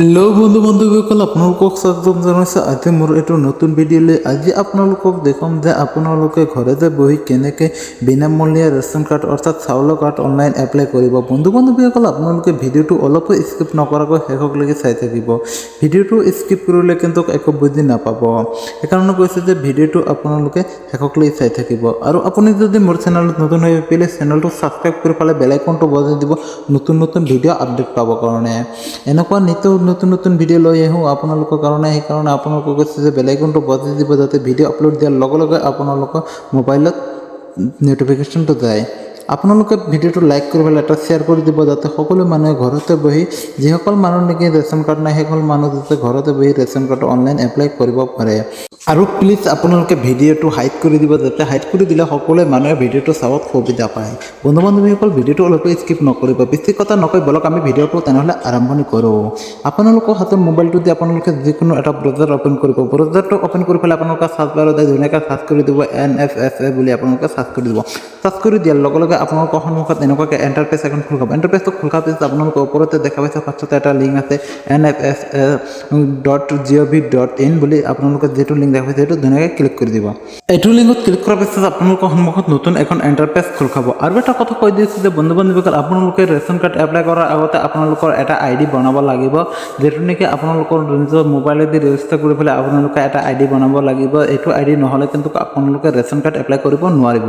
Hello बंधु बान्धवीসকল আপোনালোকক স্বাগতম জনাইছোঁ। আজি মোৰ এইটো নতুন ভিডিঅ'লৈ আজি আপোনালোকক দেখাম যে আপোনালোকে ঘৰতে বহি কেনেকৈ বিনামূলীয়া ৰেচন কাৰ্ড অৰ্থাৎ চাউলৰ কাৰ্ড অনলাইন এপ্লাই কৰিব। বন্ধু বান্ধৱীসকল আপোনালোকে ভিডিঅ'টো অলপো স্কিপ নকৰাকৈ শেষলৈকে চাই থাকিব। ভিডিঅ'টো স্কিপ কৰিলে কিন্তু একো বুজি নাপাব, সেইকাৰণে কৈছোঁ যে ভিডিঅ'টো আপোনালোকে শেষলৈকে চাই থাকিব। আৰু আপুনি যদি মোৰ চেনেলত নতুন হৈ প্লিজ চেনেলটো ছাবস্ক্ৰাইব কৰি পেলাই বেল আইকনটো বজাই দিব নতুন নতুন ভিডিঅ' আপডেট পাবৰ কাৰণে। এনেকুৱা নতুন নতুন ভিডিঅ' লৈ আহোঁ আপোনালোকৰ কাৰণে, সেইকাৰণে আপোনালোকক কৈছে যে বেল আইকনটো বজাই দিব যাতে ভিডিঅ' আপলোড দিয়াৰ লগে লগে আপোনালোকৰ মোবাইলত ন'টিফিকেশ্যনটো যায়। আপোনালোকে ভিডিঅ'টো লাইক কৰি পেলাই এটা শ্বেয়াৰ কৰি দিব যাতে সকলো মানুহে ঘৰতে বহি যিসকল মানুহ নেকি ৰেচন কাৰ্ড নাই সেইসকল মানুহ যাতে ঘৰতে বহি ৰেচন কাৰ্ড অনলাইন এপ্লাই কৰিব পাৰে। আৰু প্লিজ আপোনালোকে ভিডিঅ'টো হাইড কৰি দিব যাতে হাইড কৰি দিলে সকলোৱে মানুহে ভিডিঅ'টো চাবত সুবিধা পায়। বন্ধু বান্ধৱীসকল ভিডিঅ'টো অলপ স্কিপ নকৰিব, বেছি কথা নকৈ বলক আমি ভিডিঅ'টো তেনেহ'লে আৰম্ভণি কৰোঁ। আপোনালোকৰ হাতৰ মোবাইলটো দি আপোনালোকে যিকোনো এটা ব্ৰাউজাৰ অ'পেন কৰিব। ব্ৰাউজাৰটো অ'পেন কৰি পেলাই আপোনালোকে চাৰ্চ বাৰত ধুনীয়াকৈ চাৰ্চ কৰি দিব NFSA বুলি আপোনালোকে চাৰ্চ কৰি দিব। চাৰ্চ কৰি দিয়াৰ লগে লগে আপোনালোকৰ সন্মুখত এনেকুৱাকৈ এণ্টাৰপেজ এখন খোল খাব। এণ্টাৰপেজটো খোল খোৱাৰ পিছত আপোনালোকৰ ওপৰতে দেখা পাইছে ফাৰ্ষ্টতে এটা লিংক আছে NFSA.gov.in বুলি আপোনালোকে যিটো লিংক দেখা পাইছে সেইটো ধুনীয়াকৈ ক্লিক কৰি দিব। এইটো লিংকত ক্লিক কৰাৰ পিছত আপোনালোকৰ সন্মুখত নতুন এখন এণ্টাৰপেজ খোল খাব। আৰু এটা কথা কৈ দিছোঁ যে বন্ধু বান্ধৱীসকল আপোনালোকে ৰেচন কাৰ্ড এপ্লাই কৰাৰ আগতে আপোনালোকৰ এটা ID বনাব লাগিব, যিটো নেকি আপোনালোকৰ নিজৰ মোবাইলেদি ৰেজিষ্টাৰ কৰি পেলাই আপোনালোকে এটা ID বনাব লাগিব। এইটো ID নহ'লে কিন্তু আপোনালোকে ৰেচন কাৰ্ড এপ্লাই কৰিব নোৱাৰিব।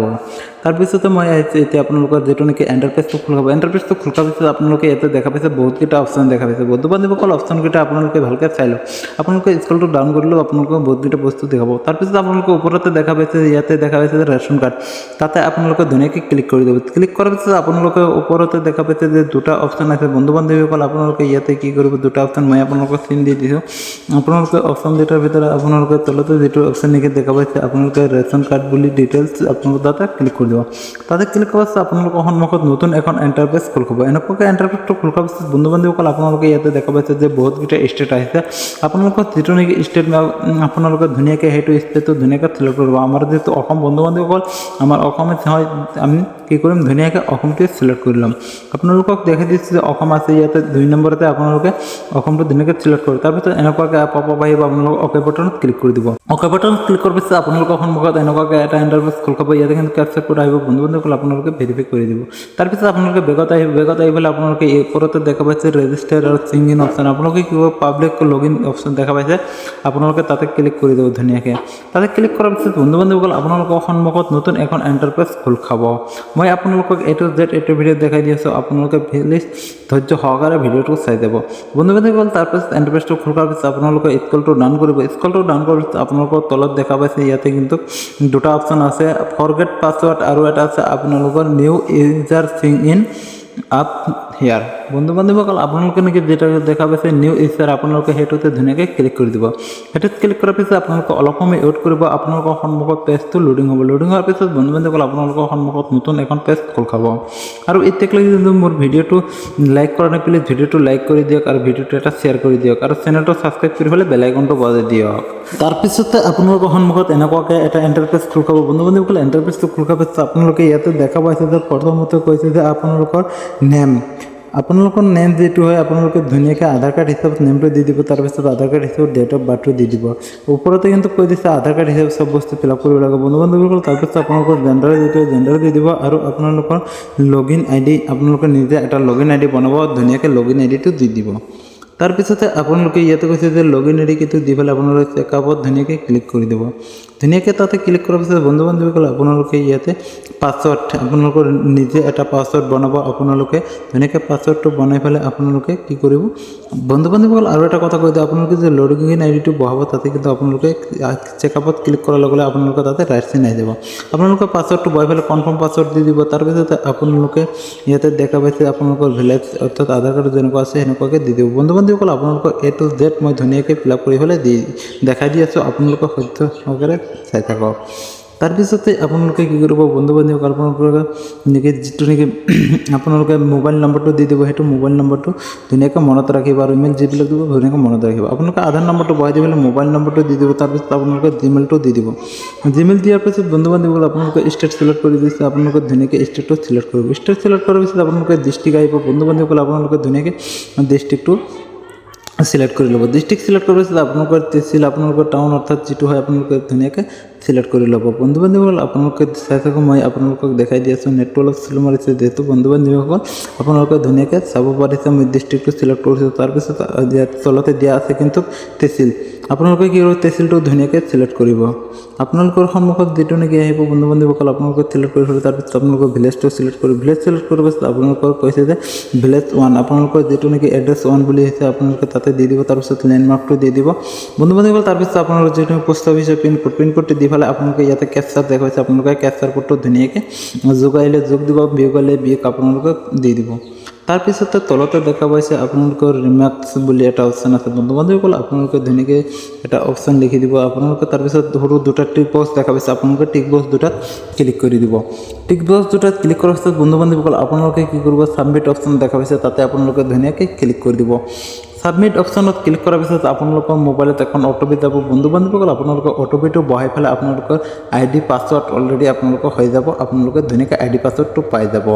তাৰপিছতে মই আহিছোঁ এতিয়া আপোনালোকৰ যিটো নেকি এণ্টাৰপেজটো খোল খাব। এণ্টাৰপেজটো খোল খোৱাৰ পিছত আপোনালোকে ইয়াতে দেখা পাইছে বহুতকেইটা অপশ্যন দেখা পাইছে। বন্ধু বান্ধৱীসকল অপশ্যনকেইটা আপোনালোকে ভালকৈ চাই লওক। আপোনালোকে স্ক্ৰলটো ডাউন কৰিলেও আপোনালোকক বহুতকেইটা বস্তু দেখাব। তাৰপিছত আপোনালোকে ওপৰতে দেখা পাইছে ইয়াতে দেখা পাইছে যে ৰেচন কাৰ্ড, তাতে আপোনালোকে ধুনীয়াকৈ ক্লিক কৰি দিব। ক্লিক কৰাৰ পিছত আপোনালোকে ওপৰতে দেখা পাইছে যে দুটা অপশ্যন আছে। বন্ধু বান্ধৱীসকল আপোনালোকে ইয়াতে কি কৰিব, দুটা অপশ্যন মই আপোনালোকক চিন দি দিছোঁ। আপোনালোকে অপশ্যন দুটাৰ ভিতৰত আপোনালোকে তলতে যিটো অপশ্যন নেকি দেখা পাইছে আপোনালোকে ৰেচন কাৰ্ড বুলি ডিটেইলছ আপোনালোকে তাতে ক্লিক কৰি দিব। তাতে ক্লিক কৰাৰ পিছত আপোনালোকৰ সন্মুখত নতুন এখন এণ্টাৰপেজ খোল খাব। এনেকুৱাকৈ এণ্টাৰপেজটো খোল খোৱাৰ পিছত বন্ধু বান্ধৱীসকল আপোনালোকে ইয়াতে দেখা পাইছে যে বহুতকেইটা ষ্টেট আহিছে। আপোনালোকৰ যিটো নেকি ষ্টেট আপোনালোকে ধুনীয়াকৈ সেইটো ষ্টেটটো ধুনীয়াকৈ চিলেক্ট কৰিব। আমাৰ যিহেতু অসম বন্ধু বান্ধৱীসকল আমাৰ অসমত হয়, আমি কি কৰিম ধুনীয়াকৈ অসমটোৱে চিলেক্ট কৰি ল'ম। আপোনালোকক দেখাই দিছোঁ যে অসম আছে ইয়াতে 2 নম্বৰতে আপোনালোকে অসমটো ধুনীয়াকৈ চিলেক্ট কৰিব। তাৰপিছত এনেকুৱাকৈ পপ আপ আহিব, আপোনালোকে অ'কে বাটনত ক্লিক কৰি দিব। অ'কে বাটনত ক্লিক কৰাৰ পিছত আপোনালোকৰ সন্মুখত এনেকুৱাকৈ এটা এণ্টাৰপেজ খোল খাব। ইয়াতে কিন্তু কেপচাৰ কোড আহিব। বন্ধু বান্ধৱীসকল আপোনালোকে ভেৰিফাই কৰি দিব। তাৰপিছত আপোনালোকে বেগত আহিব। বেগত আহি পেলাই আপোনালোকে এই ওপৰতে দেখা পাইছে ৰেজিষ্টাৰ আৰু চিং ইন অপশ্যন। আপোনালোকে কি কৰিব পাব্লিক লগইন অপশ্যন দেখা পাইছে, আপোনালোকে তাতে ক্লিক কৰি দিব ধুনীয়াকৈ। তাতে ক্লিক কৰাৰ পিছত বন্ধু বান্ধৱীসকল আপোনালোকৰ সন্মুখত নতুন এখন এণ্টাৰপেজ খোল খাব। মই আপোনালোকক A to Z এইটো ভিডিঅ'ত দেখাই দি আছোঁ। আপোনালোকে প্লিজ ধৈৰ্য সহকাৰে ভিডিঅ'টো চাই যাব। বন্ধু বান্ধৱীসকল তাৰপিছত এণ্টাৰপেজটো খোল খোৱাৰ পিছত আপোনালোকে স্ক্ৰলটো ডাউন কৰিব। স্ক্ৰলটো ডাউন কৰাৰ পিছত আপোনালোকৰ তলত দেখা পাইছে ইয়াতে কিন্তু দুটা অপশ্যন আছে, ফৰগেট পাছৱৰ্ড আৰু এটা আছে আপোনালোকৰ নিউ ইউজাৰ চিং ইন আপ হিয়াৰ। বন্ধু বান্ধৱীসকল আপোনালোকে নেকি যেটা দেখা পাইছে নিউ ইউজাৰ আপোনালোকে সেইটোতে ধুনীয়াকৈ ক্লিক কৰি দিব। সেইটোত ক্লিক কৰাৰ পিছত আপোনালোকে অলপ সময় ৱেইট কৰিব। আপোনালোকৰ সন্মুখত পেজটো লোডিং হ'ব। লোডিং হোৱাৰ পিছত বন্ধু বান্ধৱীসকল আপোনালোকৰ সন্মুখত নতুন এখন পেজ খোল খাব। আৰু এতিয়ালৈকে যদি মোৰ ভিডিঅ'টো লাইক কৰা নাই প্লিজ ভিডিঅ'টো লাইক কৰি দিয়ক আৰু ভিডিঅ'টো এটা শ্বেয়াৰ কৰি দিয়ক আৰু চেনেলটো ছাবস্ক্ৰাইব কৰি পেলাই বেল আইকনটো বজাই দিয়ক। তাৰপিছতে আপোনালোকৰ সন্মুখত এনেকুৱাকৈ এটা এণ্টাৰপেজ খোল খাব। বন্ধু বান্ধৱীসকল এণ্টাৰপেজটো খোল খোৱাৰ পিছত আপোনালোকে ইয়াতে দেখা পাইছে যে প্ৰথমতে কৈছে যে আপোনালোকৰ নেম, আপোনালোকৰ নেম যিটো হয় আপোনালোকে ধুনীয়াকৈ আধাৰ কাৰ্ড হিচাপত নেমটো দি দিব। তাৰপিছত আধাৰ কাৰ্ড হিচাপত ডেট অফ বাৰ্থটো দি দিব। ওপৰতে কিন্তু কৈ দিছে আধাৰ কাৰ্ড হিচাপে চব বস্তু ফিল আপ কৰিব লাগিব। বন্ধু বান্ধৱীসকল তাৰপিছত আপোনালোকৰ জেণ্ডাৰ যিটো জেণ্ডাৰ দি দিব আৰু আপোনালোকৰ লগইন ID আপোনালোকে নিজে এটা লগইন ID বনাব, ধুনীয়াকৈ লগইন IDটো দি দিব। তাৰপিছতে আপোনালোকে ইয়াতে কৈছে যে লগইন ID কিন্তু দি পেলাই আপোনালোকে চেকআপত ধুনীয়াকৈ ক্লিক কৰি দিব। ধুনীয়াকৈ তাতে ক্লিক কৰাৰ পিছত বন্ধু বান্ধৱীসকল আপোনালোকে ইয়াতে পাছৱৰ্ড আপোনালোকৰ নিজে এটা পাছৱৰ্ড বনাব। আপোনালোকে ধুনীয়াকৈ পাছৱৰ্ডটো বনাই পেলাই আপোনালোকে কি কৰিব বন্ধু বান্ধৱীসকল আৰু এটা কথা কৈ দিওঁ, আপোনালোকে যে লগইন IDটো বহাব তাতে কিন্তু আপোনালোকে চেকআপত ক্লিক কৰাৰ লগে লগে আপোনালোকে তাতে ৰাইট চিন আহি যাব। আপোনালোকে পাছৱৰ্ডটো বহাই পেলাই কনফাৰ্ম পাছৱৰ্ড দি দিব। তাৰপিছতে আপোনালোকে ইয়াতে দেখা পাইছে আপোনালোকৰ ভিলেজ অৰ্থাৎ আধাৰ কাৰ্ড যেনেকুৱা আছে সেনেকুৱাকৈ দি দিব। বন্ধু বান্ধৱীসকল আপোনালোকৰ A to Z মই ধুনীয়াকৈ ফিল আপ কৰি পেলাই দেখাই দি আছোঁ। আপোনালোকৰ সহ্য সহকাৰে চাই থাকক। তাৰপিছতে আপোনালোকে কি কৰিব বন্ধু বান্ধৱীসকল আপোনালোকে নেকি যিটো নেকি আপোনালোকে মোবাইল নম্বৰটো দি দিব। সেইটো মোবাইল নম্বৰটো ধুনীয়াকৈ মনত ৰাখিব আৰু ইমেইল যিবিলাক দিব ধুনীয়াকৈ মনত ৰাখিব। আপোনালোকে আধাৰ নম্বৰটো বহাই দি পেলাই মোবাইল নম্বৰটো দি দিব। তাৰপিছত আপোনালোকে জিমেইলটো দি দিব। জিমেইল দিয়াৰ পিছত বন্ধু বান্ধৱীসকল আপোনালোকে ষ্টেট চিলেক্ট কৰি দিছে। আপোনালোকে ধুনীয়াকৈ ষ্টেটটো চিলেক্ট কৰিব। ষ্টেট চিলেক্ট কৰাৰ পিছত আপোনালোকে ডিষ্ট্ৰিক্ট আহিব। বন্ধু বান্ধৱীসকল আপোনালোকে ধুনীয়াকৈ ডিষ্ট্ৰিক্টটো সিলেক্ট কৰি ল'ব। ডিষ্ট্ৰিক্ট সিলেক্ট কৰাৰ পিছত আপোনালোকৰ তহচিল আপোনালোকৰ টাউন অৰ্থাৎ যিটো হয় আপোনালোকে ধুনীয়াকৈ সিলেক্ট কৰি ল'ব। বন্ধু বান্ধৱীসকল আপোনালোকে চাই থাকক, মই আপোনালোকক দেখাই দি আছোঁ। নেটটো অলপ শ্ল' মাৰিছে যিহেতু বন্ধু বান্ধৱীসকল আপোনালোকে ধুনীয়াকৈ চাব পাৰিছে। মই ডিষ্ট্ৰিক্টটো সিলেক্ট কৰিছোঁ, তাৰপিছত ইয়াত তলতে দিয়া আছে কিন্তু তহচিল। আপোনালোকে কি কৰিব, তহচিলটো ধুনীয়াকৈ সিলেক্ট কৰিব। আপোনালোকৰ সন্মুখত যিটো নেকি আহিব বন্ধু বান্ধৱীসকল আপোনালোকে সিলেক্ট কৰি থ'লে তাৰপিছত আপোনালোকৰ ভিলেজটো সিলেক্ট কৰিব। ভিলেজ সিলেক্ট কৰাৰ পাছত আপোনালোকৰ কৈছে যে ভিলেজ 1 আপোনালোকৰ যিটো নেকি এড্ৰেছ 1 বুলি আহিছে আপোনালোকে তাতে দি দিব। তাৰপিছত লেণ্ডমাৰ্কটো দি দিব বন্ধু বান্ধৱীসকল। তাৰপিছত আপোনালোকৰ যিটো পোষ্ট অফিচৰ পিনক'ডটো দি পেলাই আপোনালোকে ইয়াতে কেপচাৰ দেখুৱাইছে, আপোনালোকে কেপচাৰ কোডটো ধুনীয়াকৈ যোগ আহিলে যোগ দিব, বিয়োগ আহিলে বিয়োগ আপোনালোকে দি দিব। তাৰপিছতে তলতে দেখা পাইছে আপোনালোকৰ ৰিমাৰ্কছ বুলি এটা অপশ্যন আছে বন্ধু বান্ধৱীসকল, আপোনালোকে ধুনীয়াকৈ এটা অপশ্যন লিখি দিব। আপোনালোকে তাৰপিছত সৰু দুটা টিক বক্স দেখা পাইছে, আপোনালোকে টিক বক্স দুটাত ক্লিক কৰি দিব। টিক বক্স দুটাত ক্লিক কৰাৰ পিছত বন্ধু বান্ধৱীসকল আপোনালোকে কি কৰিব, ছাবমিট অপশ্যন দেখা পাইছে, তাতে আপোনালোকে ধুনীয়াকৈ ক্লিক কৰি দিব। ছাবমিট অপশ্যনত ক্লিক কৰাৰ পিছত আপোনালোকৰ মোবাইলত এখন অ'টিপি যাব বন্ধু বান্ধৱীসকল। আপোনালোকৰ অ'টিপিটো বহাই পেলাই আপোনালোকৰ ID পাছৱৰ্ড অলৰেডি আপোনালোকৰ হৈ যাব। আপোনালোকে ধুনীয়াকৈ ID পাছৱৰ্ডটো পাই যাব।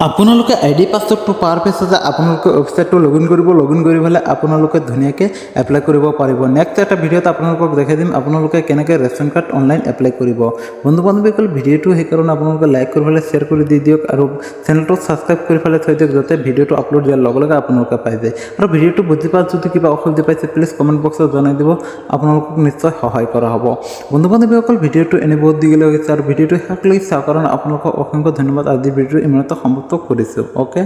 আপোনালোকে ID পাছৱৰ্ডটো পোৱাৰ পিছতে আপোনালোকে ৱেবছাইটটো লগইন কৰিব। লগইন কৰি পেলাই আপোনালোকে ধুনীয়াকৈ এপ্লাই কৰিব পাৰিব। নেক্সট এটা ভিডিঅ'ত আপোনালোকক দেখাই দিম আপোনালোকে কেনেকৈ ৰেচন কাৰ্ড অনলাইন এপ্লাই কৰিব। বন্ধু বান্ধৱীসকল ভিডিঅ'টো সেইকাৰণে আপোনালোকে লাইক কৰি পেলাই শ্বেয়াৰ কৰি দি দিয়ক আৰু চেনেলটো ছাবস্ক্ৰাইব কৰি পেলাই থৈ দিয়ক, যাতে ভিডিঅ'টো আপলোড দিয়াৰ লগে লগে আপোনালোকে পাই যায়। আৰু ভিডিঅ'টো বুজি পোৱাত যদি কিবা অসুবিধা পাইছে প্লিজ কমেণ্ট বক্সত জনাই দিব, আপোনালোকক নিশ্চয় সহায় কৰা হ'ব। বন্ধু বান্ধৱীসকল ভিডিঅ'টো এনে বহুত দীঘলীয়া হৈছে আৰু ভিডিঅ'টো শেষলৈকে চাওক, কাৰণ আপোনালোকক অসংখ্য ধন্যবাদ। আজিৰ ভিডিঅ'টো ইমানতে সমাপ্ত কৰিছোঁ। অ'কে।